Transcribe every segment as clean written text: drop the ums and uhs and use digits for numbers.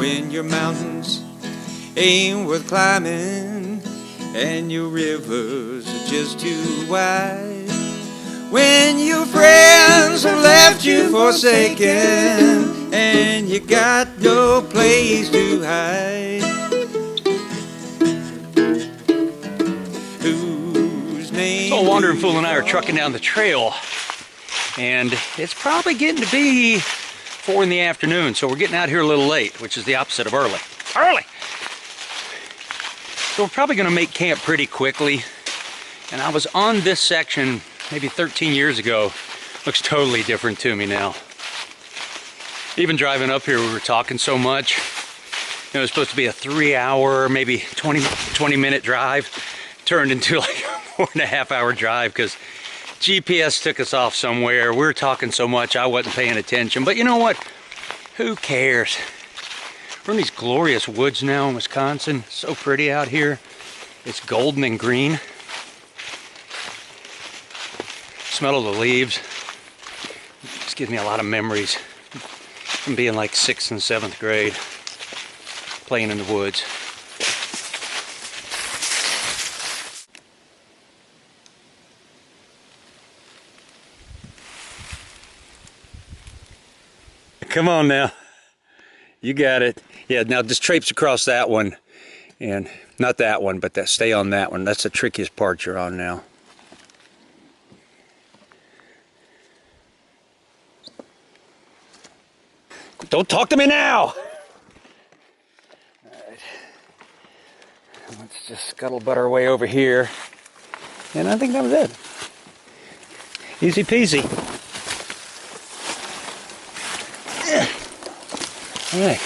when your mountains ain't worth climbing and your rivers are just too wide. When your friends have left you forsaken and you got no place to hide. Whose name? So Wandering Fool and I are trucking down the trail, and it's probably getting to be 4 in the afternoon, so we're getting out here a little late, which is the opposite of early. Early! So we're probably going to make camp pretty quickly, and I was on this section maybe 13 years ago. Looks totally different to me now. Even driving up here, we were talking so much. It was supposed to be a 3-hour, maybe 20-minute drive. Turned into like a 4.5-hour drive because GPS took us off somewhere. We were talking so much I wasn't paying attention. But you know what? Who cares? We're in these glorious woods now in Wisconsin. So pretty out here. It's golden and green. Smell of the leaves. Just gives me a lot of memories from being like 6th and 7th grade, playing in the woods. Come on now. You got it. Yeah, now just traipse across that one. And not that one, but stay on that one. That's the trickiest part you're on now. Don't talk to me now! Alright. Let's just scuttlebutt our way over here. And I think that was it. Easy peasy. Alright.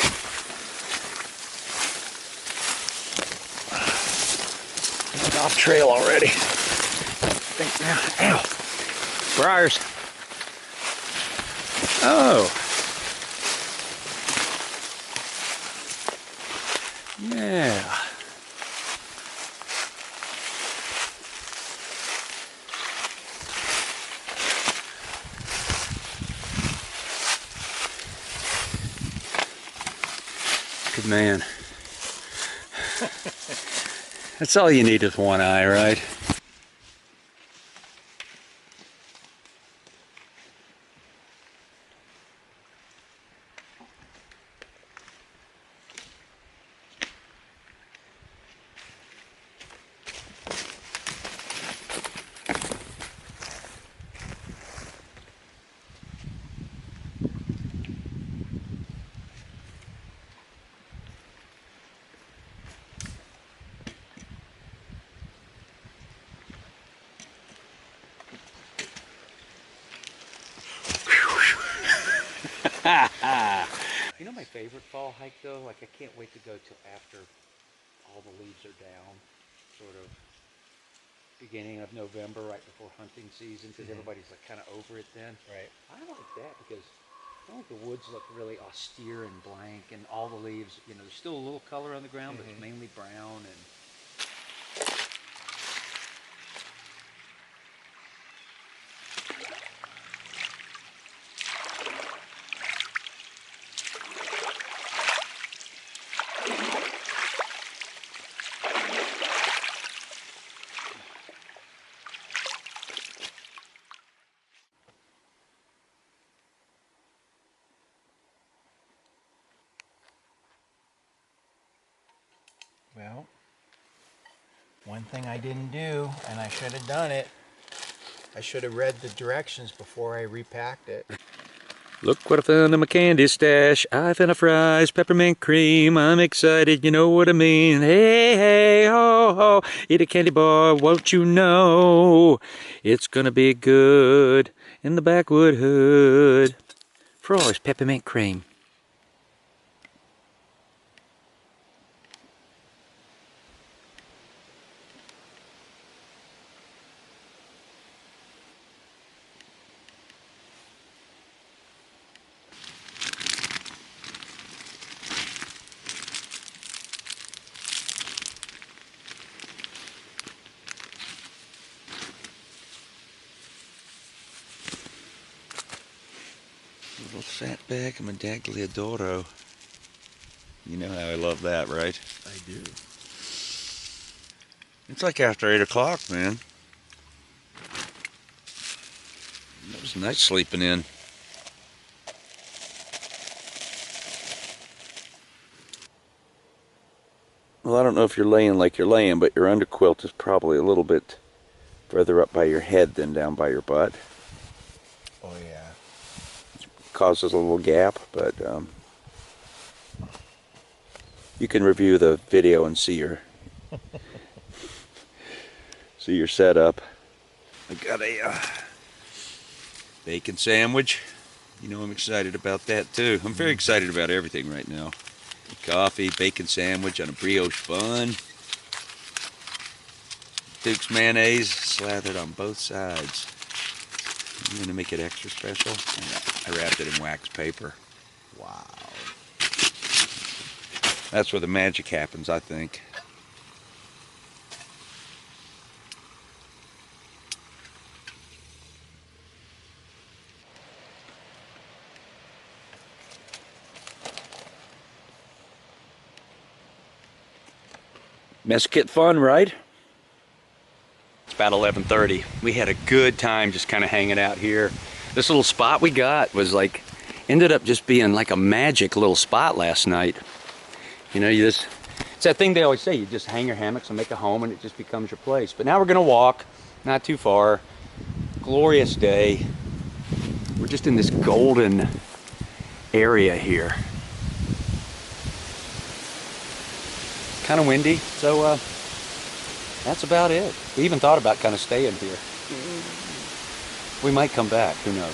Off trail already. I think now. Ow! Briars. Oh. Yeah. Good man. That's all you need is one eye, right? You know my favorite fall hike though? Like I can't wait to go till after all the leaves are down, sort of beginning of November, right before hunting season, because everybody's like kind of over it then. Right. I like that because I think the woods look really austere and blank, and all the leaves, you know, there's still a little color on the ground, but it's mainly brown. And Well, one thing I didn't do, and I should have done it, I should have read the directions before I repacked it. look what I found in my candy stash. I found a fries, peppermint cream. I'm excited, you know what I mean. Hey, hey, ho, ho. Eat a candy bar, won't you know? It's gonna be good in the backwood hood. Fries, peppermint cream. Little fat bag of my Dagliadoro. You know how I love that, right? I do. It's like after 8 o'clock, man. It was nice sleeping in. Well, I don't know if you're laying like you're laying, but your underquilt is probably a little bit further up by your head than down by your butt. Oh yeah. Causes a little gap, but you can review the video and see your setup. I got a bacon sandwich. You know I'm excited about that too. I'm very excited about everything right now. Coffee, bacon sandwich on a brioche bun. Duke's mayonnaise slathered on both sides. I'm gonna make it extra special. I wrapped it in wax paper. Wow. That's where the magic happens, I think. Mess kit fun, right? It's about 11:30. We had a good time just kind of hanging out here. This little spot we got was like, ended up just being like a magic little spot last night. You know, it's that thing they always say, you just hang your hammocks and make a home and it just becomes your place. But now we're gonna walk, not too far. Glorious day. We're just in this golden area here. Kind of windy, so that's about it. We even thought about kind of staying here. We might come back, who knows.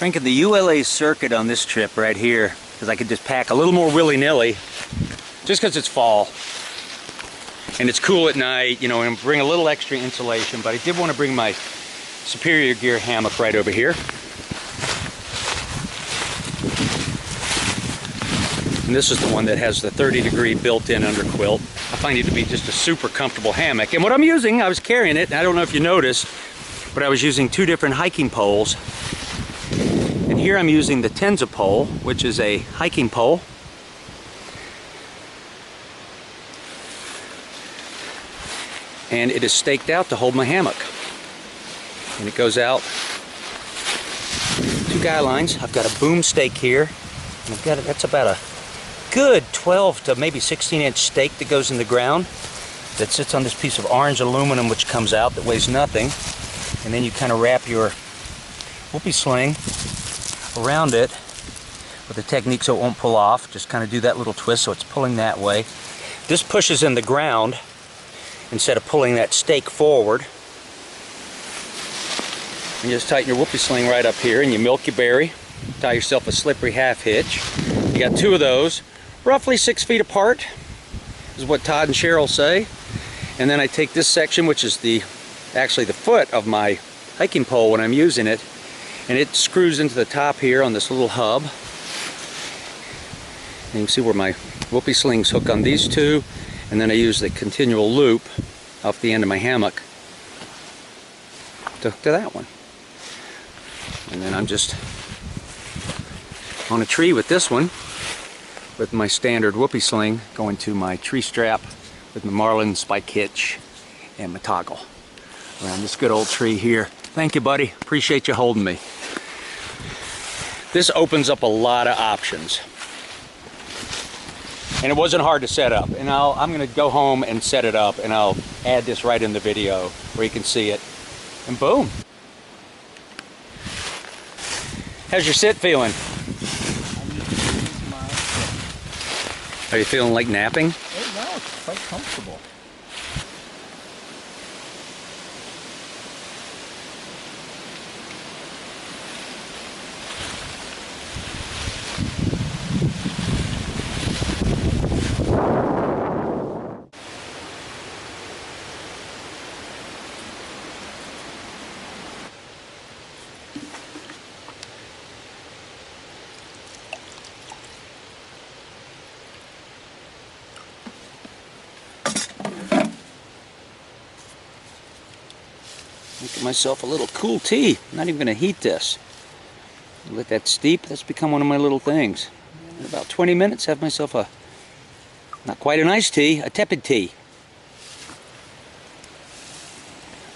Cranking the ULA circuit on this trip right here because I could just pack a little more willy-nilly just because it's fall and it's cool at night, you know, and bring a little extra insulation. But I did want to bring my Superior Gear hammock right over here. And this is the one that has the 30-degree built-in underquilt. I find it to be just a super comfortable hammock. And what I'm using, I was carrying it, and I don't know if you noticed, but I was using two different hiking poles. And here I'm using the Tenza pole, which is a hiking pole. And it is staked out to hold my hammock. And it goes out two guy lines. I've got a boom stake here. And I've got it, that's about a good 12 to maybe 16-inch stake that goes in the ground that sits on this piece of orange aluminum which comes out that weighs nothing. And then you kind of wrap your whoopee sling around it with a technique so it won't pull off. Just kind of do that little twist so it's pulling that way. This pushes in the ground instead of pulling that stake forward. And you just tighten your whoopee sling right up here and you milk your berry. Tie yourself a slippery half hitch. You got two of those, roughly 6 feet apart, is what Todd and Cheryl say. And then I take this section, which is actually the foot of my hiking pole when I'm using it, and it screws into the top here on this little hub. And you can see where my whoopee slings hook on these two, and then I use the continual loop off the end of my hammock to hook to that one. And then I'm just on a tree with this one, with my standard whoopee sling going to my tree strap with my Marlin spike hitch and my toggle around this good old tree here. Thank you, buddy. Appreciate you holding me. This opens up a lot of options. And it wasn't hard to set up. And I'm going to go home and set it up, and I'll add this right in the video where you can see it. And boom. How's your sit feeling? Are you feeling like napping? No, it's quite comfortable. Make myself a little cool tea. I'm not even going to heat this. Let that steep. That's become one of my little things. In about 20 minutes, have myself a, not quite an iced tea, a tepid tea.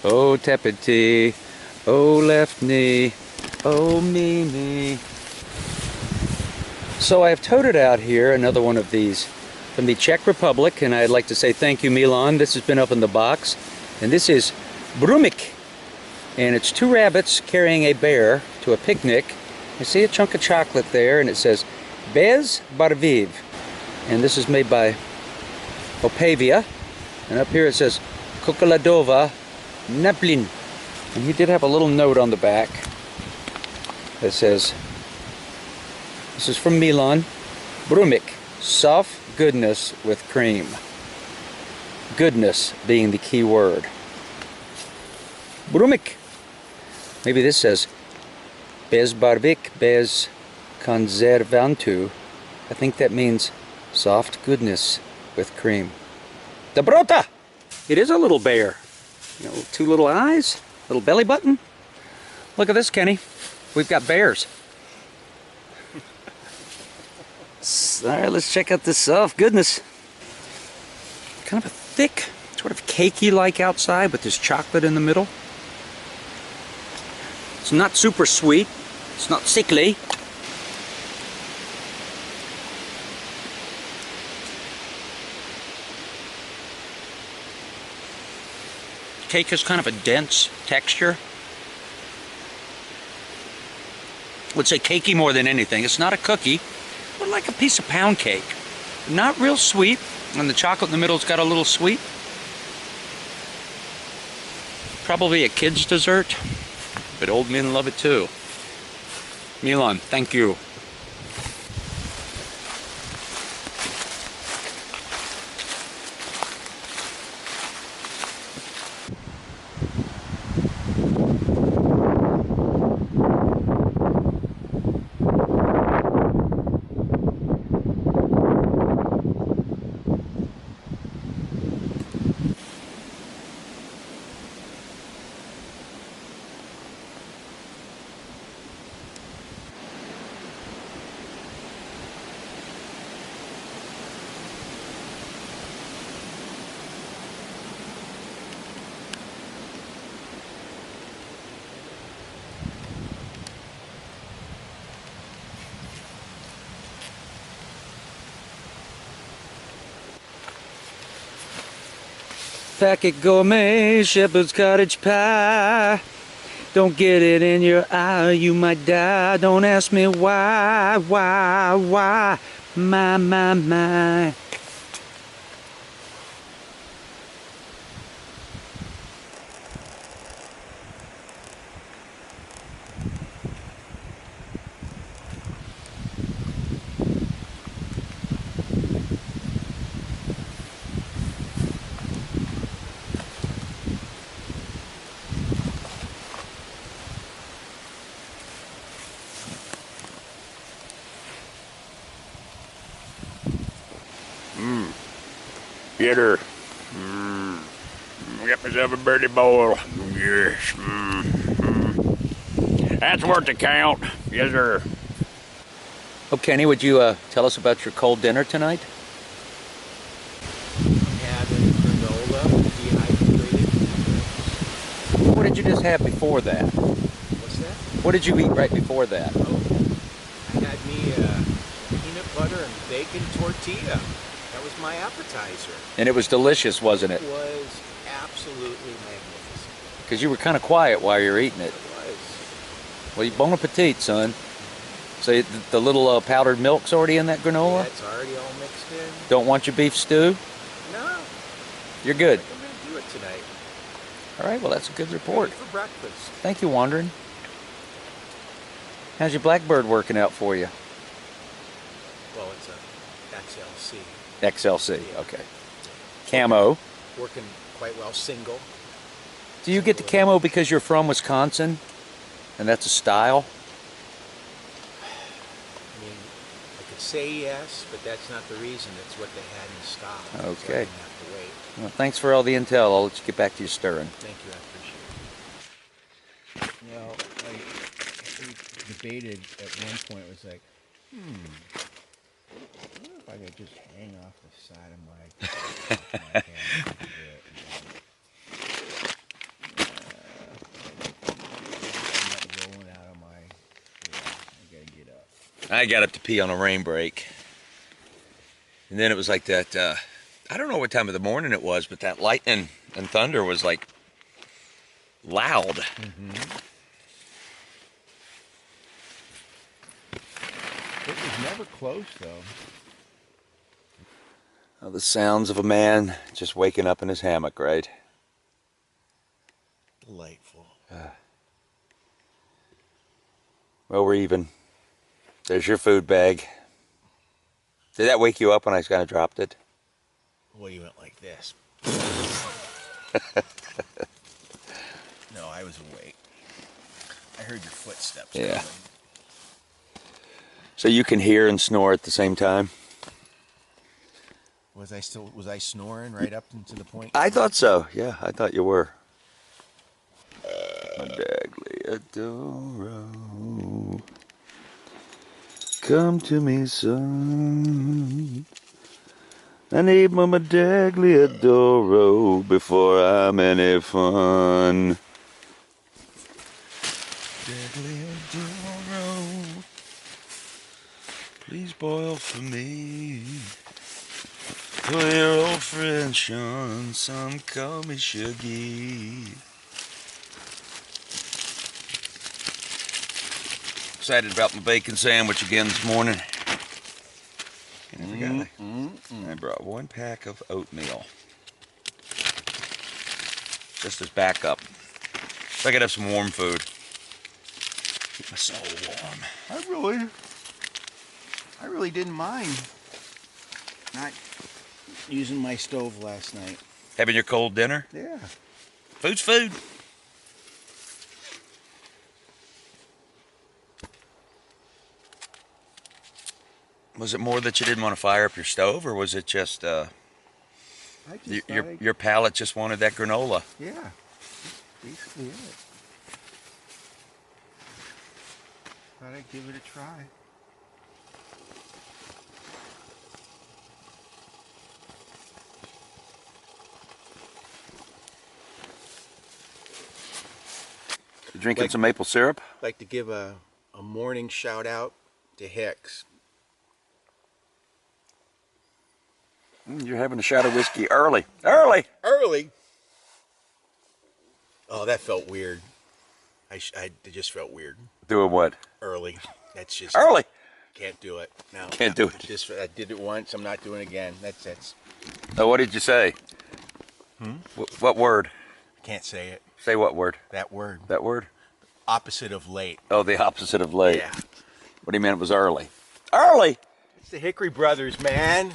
Oh, tepid tea. Oh, left knee. Oh, me. So I've toted out here another one of these from the Czech Republic, and I'd like to say thank you, Milan. This has been up in the box, and this is Brumik. And it's 2 rabbits carrying a bear to a picnic. I see a chunk of chocolate there, and it says Bez Barviv. And this is made by Opavia. And up here it says Kokoladova Neplin. And he did have a little note on the back that says, this is from Milan, Brumik, soft goodness with cream. Goodness being the key word. Brumik. Maybe this says Bez Barvik, Bez Konservantu. I think that means soft goodness with cream. Dobrota! It is a little bear. You know, 2 little eyes, little belly button. Look at this, Kenny. We've got bears. Alright, let's check out this soft goodness. Kind of a thick, sort of cakey-like outside with this chocolate in the middle. It's not super sweet. It's not sickly. Cake is kind of a dense texture. I would say cakey more than anything. It's not a cookie, but like a piece of pound cake. Not real sweet, and the chocolate in the middle's got a little sweet. Probably a kid's dessert, but old men love it too. Milan, thank you. Packet gourmet, shepherd's cottage pie. Don't get it in your eye, you might die. Don't ask me why, my. Get her. Get myself a birdie bowl. Yes. That's worth the count. Yes, sir. Oh, Kenny, would you tell us about your cold dinner tonight? Having granola, dehydrated. What did you just have before that? What's that? What did you eat right before that? Oh, I had me peanut butter and bacon tortilla. That was my appetizer. And it was delicious, wasn't it? It was absolutely magnificent. Because you were kind of quiet while you were eating it. It was. Well, bon appetit, son. So the little powdered milk's already in that granola? Yeah, it's already all mixed in. Don't want your beef stew? No. You're good. I'm going to do it tonight. All right, well, that's a good report. Ready for breakfast. Thank you, Wandering. How's your Blackbird working out for you? Well, it's a XLC. XLC, okay. Camo. Working quite well single. Do you get the camo because you're from Wisconsin? And that's a style? I mean, I could say yes, but that's not the reason. It's what they had in stock. So I Okay. didn't have to wait. Well, thanks for all the intel. I'll let you get back to your stirring. Thank you, I appreciate it. debated at one point was like, I wonder if I could just hang off the side of my hammock and do it. I'm not rolling out of my. I gotta get up. I got up to pee on a rain break. And then it was like that, I don't know what time of the morning it was, but that lightning and thunder was like loud. It was never close though. Oh, the sounds of a man just waking up in his hammock, right? Delightful. Well, we're even. There's your food bag. Did that wake you up when I kind of dropped it? Well, you went like this. No, I was awake. I heard your footsteps. Yeah. Coming. So you can hear and snore at the same time? Was I snoring right up into the point? I thought so. Yeah, I thought you were. Dagliadoro, come to me, son. I need my Dagliadoro before I'm any fun. Dagliadoro, please boil for me. For your old friend Sean, some call me Shuggy. Excited about my bacon sandwich again this morning. And I brought 1 pack of oatmeal. Just as backup. So I could have some warm food. Keep my soul warm. I really didn't mind not using my stove last night. Having your cold dinner? Yeah. Food's food. Was it more that you didn't want to fire up your stove, or was it just your palate just wanted that granola? Yeah, that's basically it. Thought I'd give it a try. You drinking some maple syrup? I'd like to give a morning shout out to Hicks. You're having a shot of whiskey early. Early! Oh, that felt weird. It just felt weird. Doing what? Early. That's just... Early! Can't do it. No. Can't do it. Just, I did it once. I'm not doing it again. That's... Oh, what did you say? What word? Can't say it. Say what word? That word. That word? Opposite of late. Oh, the opposite of late. Yeah. What do you mean it was early? Early! It's the Hickory Brothers, man.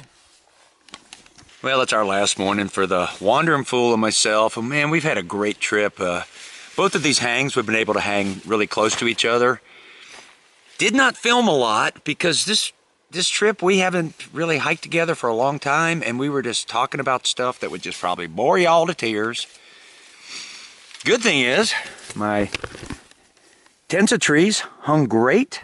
Well, it's our last morning for the Wandering Fool and myself. And man, we've had a great trip. Both of these hangs, we've been able to hang really close to each other. Did not film a lot because this trip we haven't really hiked together for a long time, and we were just talking about stuff that would just probably bore y'all to tears. Good thing is, my Tensa trees hung great,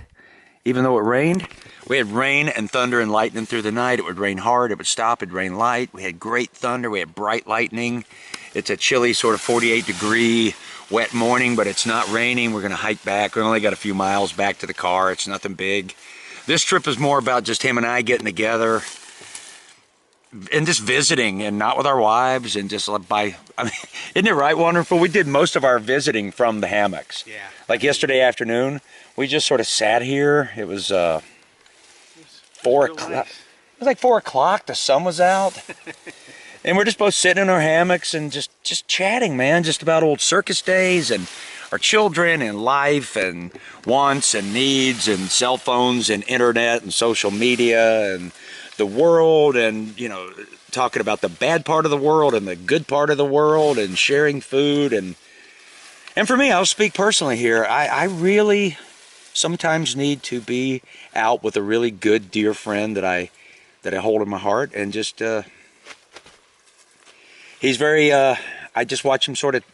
even though it rained. We had rain and thunder and lightning through the night. It would rain hard, it would stop, it'd rain light. We had great thunder, we had bright lightning. It's a chilly sort of 48-degree wet morning, but it's not raining. We're gonna hike back. We only got a few miles back to the car. It's nothing big. This trip is more about just him and I getting together and just visiting, and not with our wives, and just by, I mean, isn't it right, Wonderful? We did most of our visiting from the hammocks. Yeah. Like yesterday afternoon, we just sort of sat here. It was 4 o'clock. Nice. It was like 4 o'clock. The sun was out. And we're just both sitting in our hammocks and just chatting, man, just about old circus days and our children and life and wants and needs and cell phones and internet and social media and the world, and, you know, talking about the bad part of the world and the good part of the world and sharing food. And for me, I'll speak personally here. I really sometimes need to be out with a really good, dear friend that I hold in my heart, and just he's very I just watch him sort of,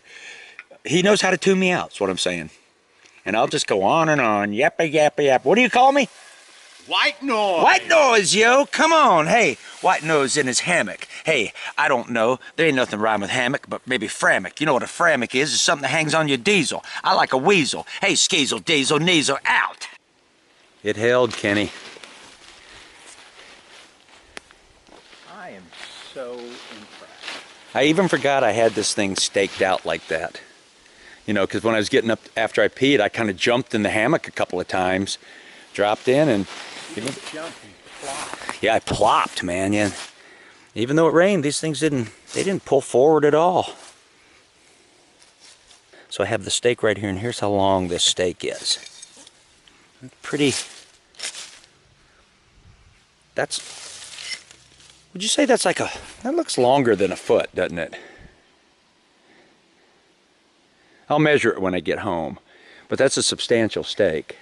he knows how to tune me out, is what I'm saying. and I'll just go on and on. Yappa, yappa, yappa. What do you call me? White noise. White noise, yo. Come on. Hey, white nose in his hammock. Hey, I don't know. There ain't nothing rhyme with hammock, but maybe frammock. You know what a frammock is? It's something that hangs on your diesel. I like a weasel. Hey, skeezel, diesel, nasal, out. It held, Kenny. I am so impressed. I even forgot I had this thing staked out like that. You know, because when I was getting up after I peed, I kind of jumped in the hammock a couple of times, dropped in, and yeah, I plopped, man. Yeah, even though it rained, these things didn't pull forward at all. So I have the stake right here, and here's how long this stake is. Pretty. Would you say that's like that looks longer than a foot, doesn't it? I'll measure it when I get home, but that's a substantial stake.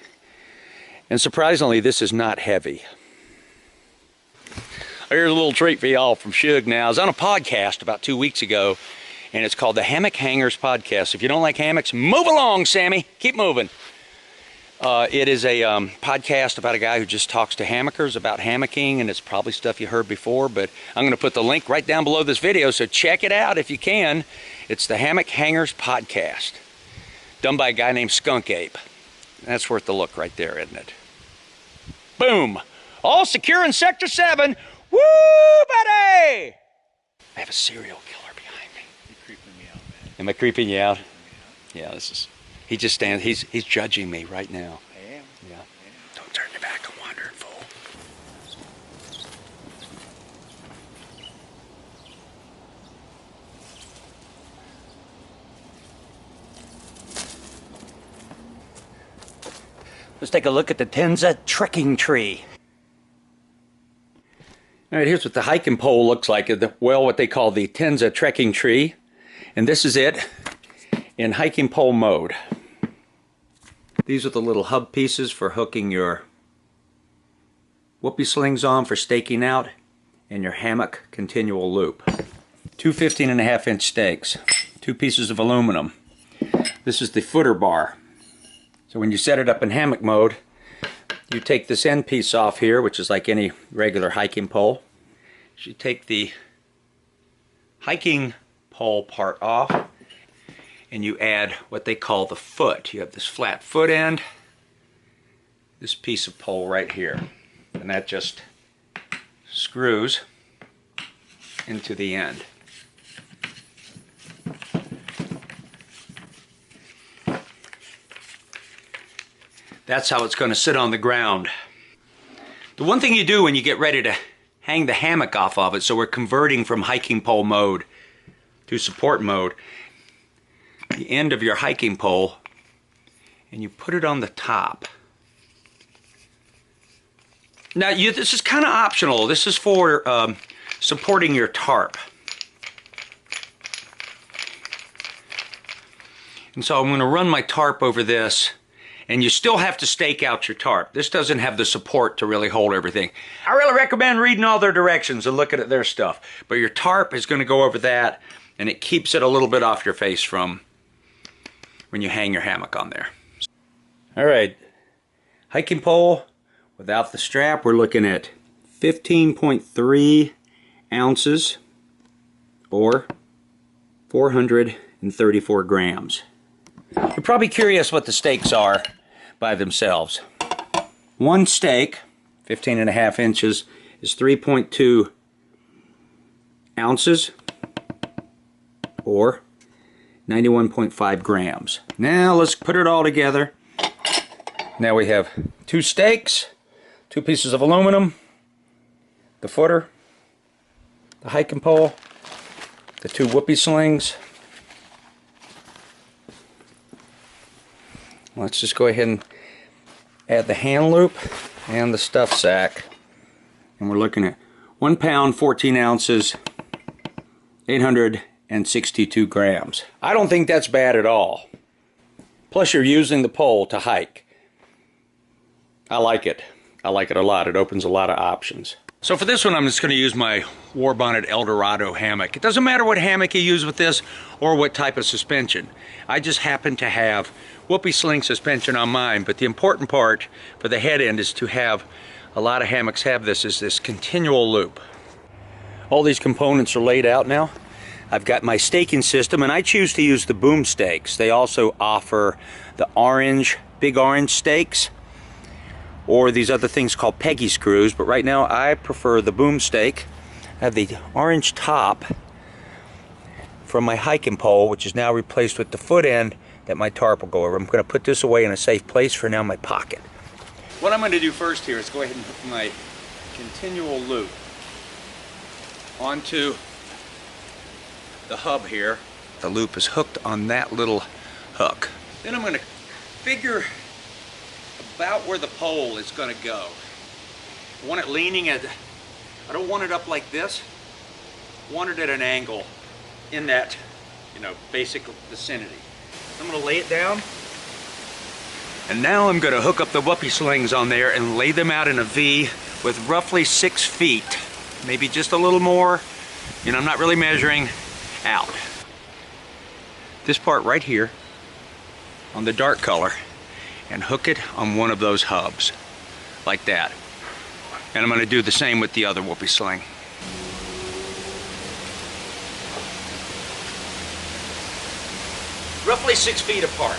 And surprisingly, this is not heavy. Here's a little treat for y'all from Shug now. I was on a podcast about 2 weeks ago, and it's called the Hammock Hangers Podcast. If you don't like hammocks, move along, Sammy. Keep moving. It is a podcast about a guy who just talks to hammockers about hammocking, and it's probably stuff you heard before, but I'm going to put the link right down below this video, so check it out if you can. It's the Hammock Hangers Podcast, done by a guy named Skunk Ape. That's worth the look right there, isn't it? Boom! All secure in Sector 7. Woo, buddy! I have a serial killer behind me. You're creeping me out, man. Am I creeping you out? Yeah, this is... He just stands... He's judging me right now. I am. Yeah. Don't turn your back, I'm wandering, fool. Let's take a look at the Tenza trekking tree. All right, here's what the hiking pole looks like. Well, what they call the Tenza trekking tree. And this is it in hiking pole mode. These are the little hub pieces for hooking your whoopee slings on for staking out, and your hammock continual loop. Two 15.5-inch stakes, 2 pieces of aluminum. This is the footer bar. So when you set it up in hammock mode, you take this end piece off here, which is like any regular hiking pole. You take the hiking pole part off, and you add what they call the foot. You have this flat foot end, this piece of pole right here, and that just screws into the end. That's how it's going to sit on the ground. The one thing you do when you get ready to hang the hammock off of it, so we're converting from hiking pole mode to support mode, the end of your hiking pole, and you put it on the top. Now, this is kind of optional. This is for supporting your tarp. And so I'm going to run my tarp over this, and you still have to stake out your tarp. This doesn't have the support to really hold everything. I really recommend reading all their directions and looking at their stuff. But your tarp is going to go over that, and it keeps it a little bit off your face from when you hang your hammock on there. All right, hiking pole without the strap, we're looking at 15.3 ounces or 434 grams. You're probably curious what the stakes are by themselves. One stake, 15.5 inches, is 3.2 ounces or 91.5 grams. Now let's put it all together. Now we have 2 stakes, 2 pieces of aluminum, the footer, the hiking pole, the 2 whoopee slings. Let's just go ahead and add the hand loop and the stuff sack. And we're looking at 1 pound, 14 ounces, 862 grams. I don't think that's bad at all. Plus you're using the pole to hike. I like it. I like it a lot. It opens a lot of options. So for this one, I'm just going to use my Warbonnet Eldorado hammock. It doesn't matter what hammock you use with this or what type of suspension. I just happen to have Whoopee Sling suspension on mine, but the important part for the head end is to have, a lot of hammocks have this, is this continual loop. All these components are laid out now. I've got my staking system, and I choose to use the boom stakes. They also offer the orange, big orange stakes, or these other things called Peggy screws, but right now I prefer the boom stake. I have the orange top from my hiking pole, which is now replaced with the foot end that my tarp will go over. I'm going to put this away in a safe place for now in my pocket. What I'm going to do first here is go ahead and put my continual loop onto the hub here. The loop is hooked on that little hook. Then I'm going to figure about where the pole is going to go. I want it leaning at, I don't want it up like this. I want it at an angle in that, basic vicinity. I'm going to lay it down. And now I'm going to hook up the Whoopee Slings on there and lay them out in a V with roughly 6 feet. Maybe just a little more. I'm not really measuring out. This part right here on the dark color, and hook it on one of those hubs like that. And I'm going to do the same with the other Whoopee Sling. Roughly 6 feet apart.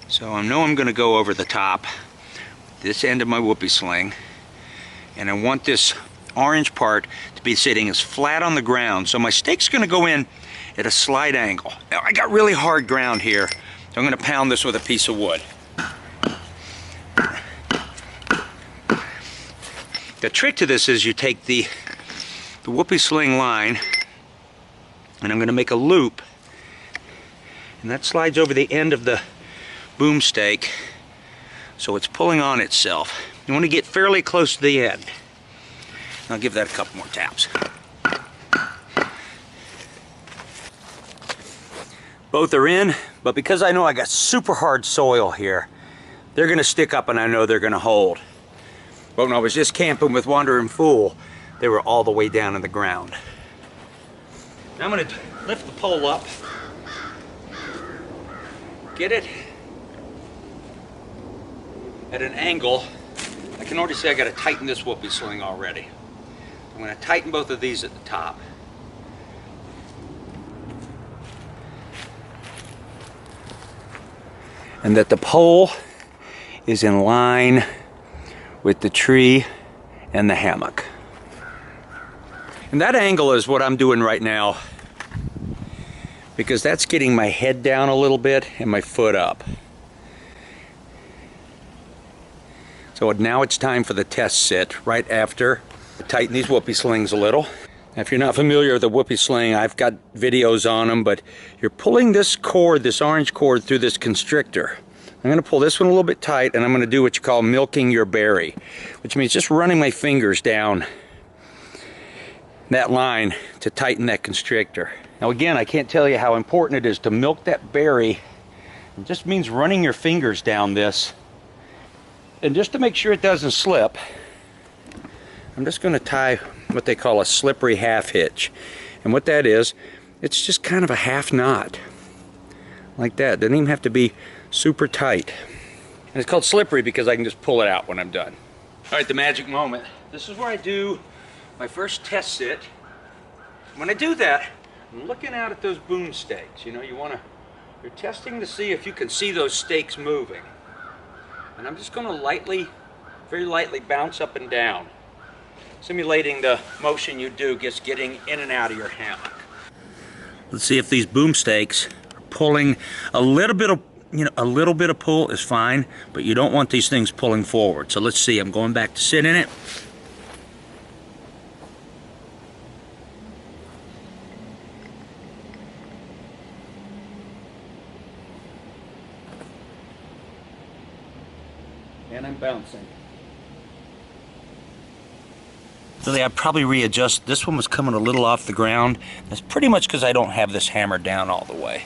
So I know I'm going to go over the top this end of my Whoopee Sling, and I want this orange part to be sitting as flat on the ground. So my stake's going to go in at a slight angle. Now I got really hard ground here, so I'm going to pound this with a piece of wood. The trick to this is you take the Whoopee Sling line, and I'm going to make a loop, and that slides over the end of the boom stake, so it's pulling on itself. You want to get fairly close to the end. I'll give that a couple more taps. Both are in, but because I know I got super hard soil here, they're going to stick up, and I know they're going to hold. But when I was just camping with Wandering Fool, they were all the way down in the ground. Now I'm going to lift the pole up, get it at an angle. I can already see I got to tighten this Whoopee Sling already. I'm going to tighten both of these at the top. And that the pole is in line with the tree and the hammock. And that angle is what I'm doing right now, because that's getting my head down a little bit and my foot up. So now it's time for the test sit right after I tighten these Whoopee Slings a little. Now, if you're not familiar with the Whoopee Sling, I've got videos on them, but you're pulling this cord, this orange cord, through this constrictor. I'm going to pull this one a little bit tight, and I'm going to do what you call milking your berry, which means just running my fingers down that line to tighten that constrictor. Now again, I can't tell you how important it is to milk that berry. It just means running your fingers down this, and just to make sure it doesn't slip, I'm just going to tie what they call a slippery half hitch. And what that is, it's just kind of a half knot like that. Doesn't even have to be super tight. And it's called slippery because I can just pull it out when I'm done. All right, the magic moment. This is where I do my first test sit. When I do that, I'm looking out at those boom stakes. You're testing to see if you can see those stakes moving. And I'm just going to very lightly bounce up and down, simulating the motion you do just getting in and out of your hammock. Let's see if these boom stakes are pulling. A little bit of pull is fine, but you don't want these things pulling forward. So let's see, I'm going back to sit in it. And I'm bouncing. Really, I'd probably readjust. This one was coming a little off the ground. That's pretty much because I don't have this hammered down all the way.